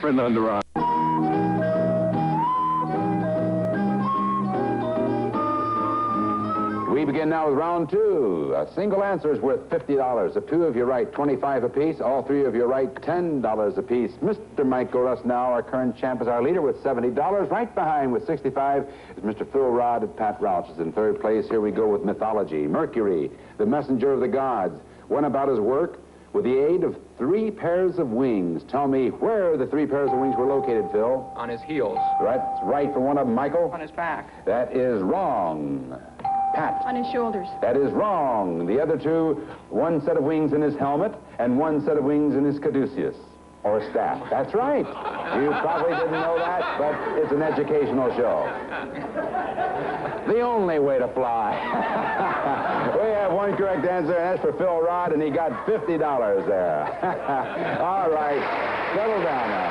Fernando. We begin now with round two. A single answer is worth $50. If two of you right, $25 apiece. All three of you right, $10 apiece. Mr. Michael Russnow, our current champ, is our leader with $70. Right behind with $65 is Mr. Phil Rod, and Pat Rouch is in third place. Here we go with mythology. Mercury, the messenger of the gods, went about his work with the aid of 3 pairs of wings. Tell me where the 3 pairs of wings were located, Phil. On his heels. That's right for one of them, Michael. On his back. That is wrong. Pat. On his shoulders. That is wrong. The other two, 1 set of wings in his helmet and 1 set of wings in his caduceus, or staff. That's right. You probably didn't know that, but it's an educational show. The only way to fly. We have 1 correct answer, and that's for Phil Rod, and he got $50 there. All right, settle down now.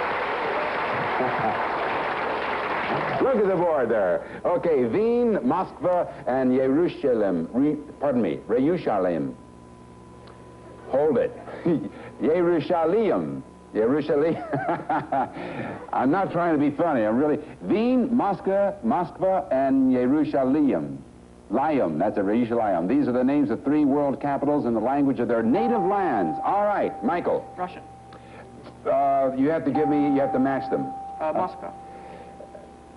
Look at the board there. Okay, Wien, Moskva, and Jerusalem. Jerusalem. Hold it. Jerusalem. I'm not trying to be funny. I'm really... Wien, Moskva, and Jerusalem. Liam, that's a Jerusalem. These are the names of 3 world capitals in the language of their native lands. All right, Michael. Russian. You have to give me... You have to match them. Moscow.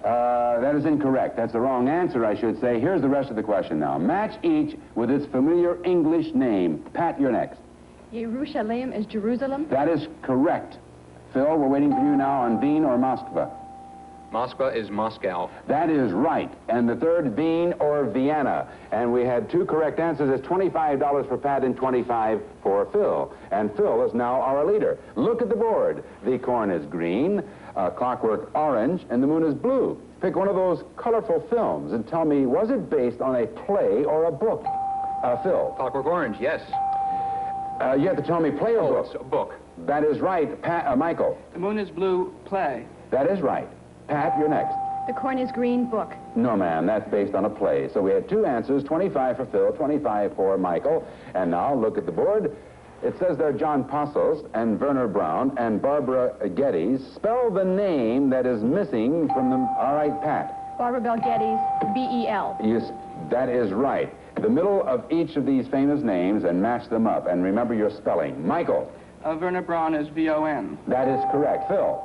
That is incorrect. That's the wrong answer, I should say. Here's the rest of the question now. Match each with its familiar English name. Pat, you're next. Jerusalem is Jerusalem? That is correct. Phil, we're waiting for you now on Wien or Moskva. Moskva is Moscow. That is right. And the third, Wien or Vienna. And we had 2 correct answers. It's $25 for Pat and $25 for Phil. And Phil is now our leader. Look at the board. The corn is green, Clockwork orange, and the moon is blue. Pick one of those colorful films and tell me, was it based on a play or a book? Phil. Clockwork Orange, yes. You have to tell me play or book. It's a book. That is right. Michael. The moon is blue, play. That is right. Pat, you're next. The corn is green, book. No, ma'am, that's based on a play. So we had 2 answers, 25 for Phil, 25 for Michael. And now look at the board. It says there John Passos and Werner Braun and Barbara Geddes. Spell the name that is missing from them. All right, Pat. Barbara Bell Geddes, B-E-L. Yes, that is right. The middle of each of these famous names and match them up. And remember your spelling. Michael. Werner Braun is V-O-N. That is correct. Phil.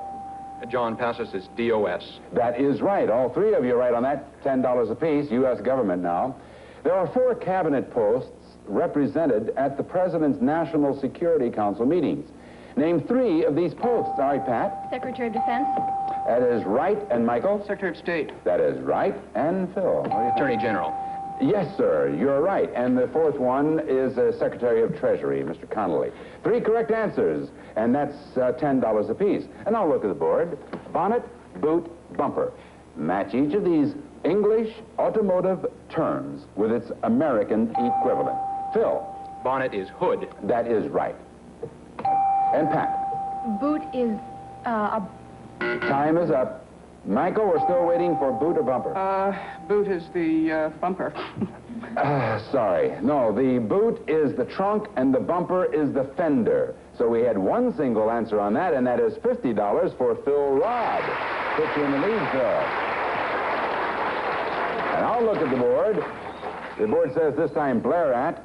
John Passos is D-O-S. That is right. All 3 of you are right on that. $10 apiece. U.S. government now. There are 4 cabinet posts represented at the President's National Security Council meetings. Name 3 of these posts. All right, Pat. Secretary of Defense. That is right. And Michael? Secretary of State. That is right. And Phil? What do you think? Attorney General. Yes, sir. You're right. And the 4th one is Secretary of Treasury, Mr. Connolly. 3 correct answers, and that's $10 apiece. And now look at the board. Bonnet, boot, bumper. Match each of these English automotive terms with its American equivalent. Phil. Bonnet is hood. That is right. And Pat. Boot is a... Time is up. Michael, we're still waiting for boot or bumper. Boot is the bumper. Sorry. No, the boot is the trunk and the bumper is the fender. So we had 1 single answer on that, and that is $50 for Phil Rod. Put you in the lead, Phil. And I'll look at the board. The board says this time BLARE,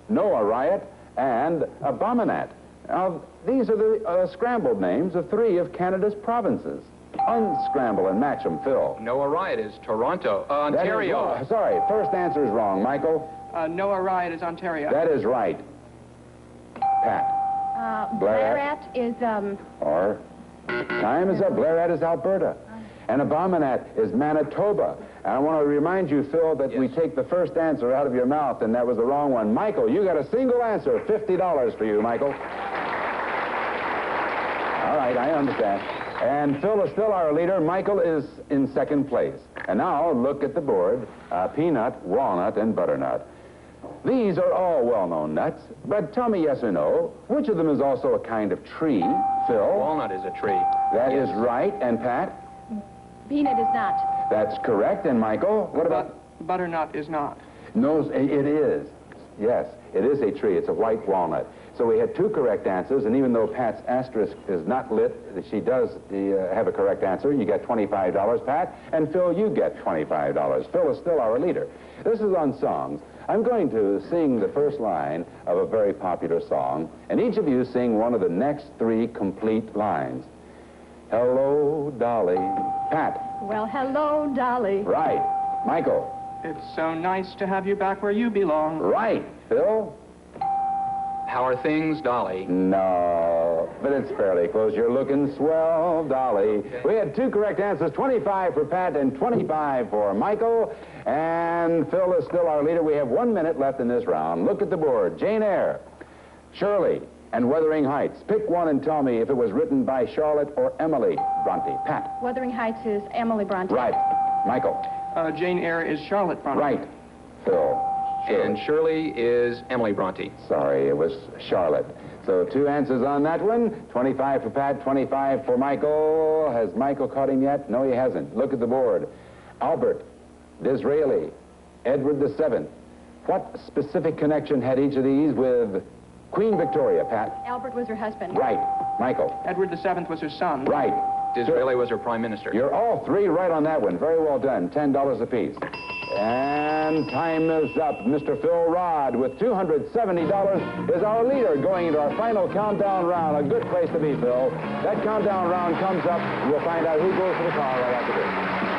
Noah Riot, and ABOMINAT. Now, these are the scrambled names of 3 of Canada's provinces. Unscramble and match them, Phil. Noah Riot is Toronto, Ontario. Sorry, first answer is wrong. Michael? Noah Riot is Ontario. That is right. Pat? BLARE is... Or, time is up. BLARE is Alberta. And ABOMINAT is Manitoba. And I want to remind you, Phil, that we take the first answer out of your mouth, and that was the wrong one. Michael, you got a single answer. $50 for you, Michael. All right, I understand. And Phil is still our leader. Michael is in 2nd place. And now look at the board. Peanut, walnut, and butternut. These are all well-known nuts. But tell me yes or no, which of them is also a kind of tree? Phil? Walnut is a tree. That is right. And Pat? Peanut is not. That's correct. And Michael? What about... Butternut is not. No, it is. Yes, it is a tree. It's a white walnut. So we had 2 correct answers, and even though Pat's asterisk is not lit, she does have a correct answer. You get $25, Pat, and Phil, you get $25. Phil is still our leader. This is on songs. I'm going to sing the first line of a very popular song, and each of you sing one of the next 3 complete lines. Hello, Dolly. Pat. Well, hello, Dolly. Right. Michael. It's so nice to have you back where you belong. Right. Phil. How are things, Dolly? No, but it's fairly close. You're looking swell, Dolly. We had 2 correct answers, 25 for Pat and 25 for Michael. And Phil is still our leader. We have 1 minute left in this round. Look at the board. Jane Eyre, Shirley, and Wuthering Heights. Pick one and tell me if it was written by Charlotte or Emily Bronte. Pat. Wuthering Heights is Emily Bronte. Right. Michael. Jane Eyre is Charlotte Bronte. Right. Phil. And Shirley is Emily Bronte. Sorry, it was Charlotte. So 2 answers on that one. 25 for Pat, 25 for Michael. Has Michael caught him yet? No, he hasn't. Look at the board. Albert, Disraeli, Edward VII. What specific connection had each of these with Queen Victoria, Pat? Albert was her husband. Right. Michael. Edward VII was her son. Right. Disraeli was her prime minister. You're all 3 right on that one. Very well done. $10 apiece. And time is up. Mr. Phil Rod with $270 is our leader going into our final countdown round. A good place to be, Phil. That countdown round comes up. We'll find out who goes to the car right after this.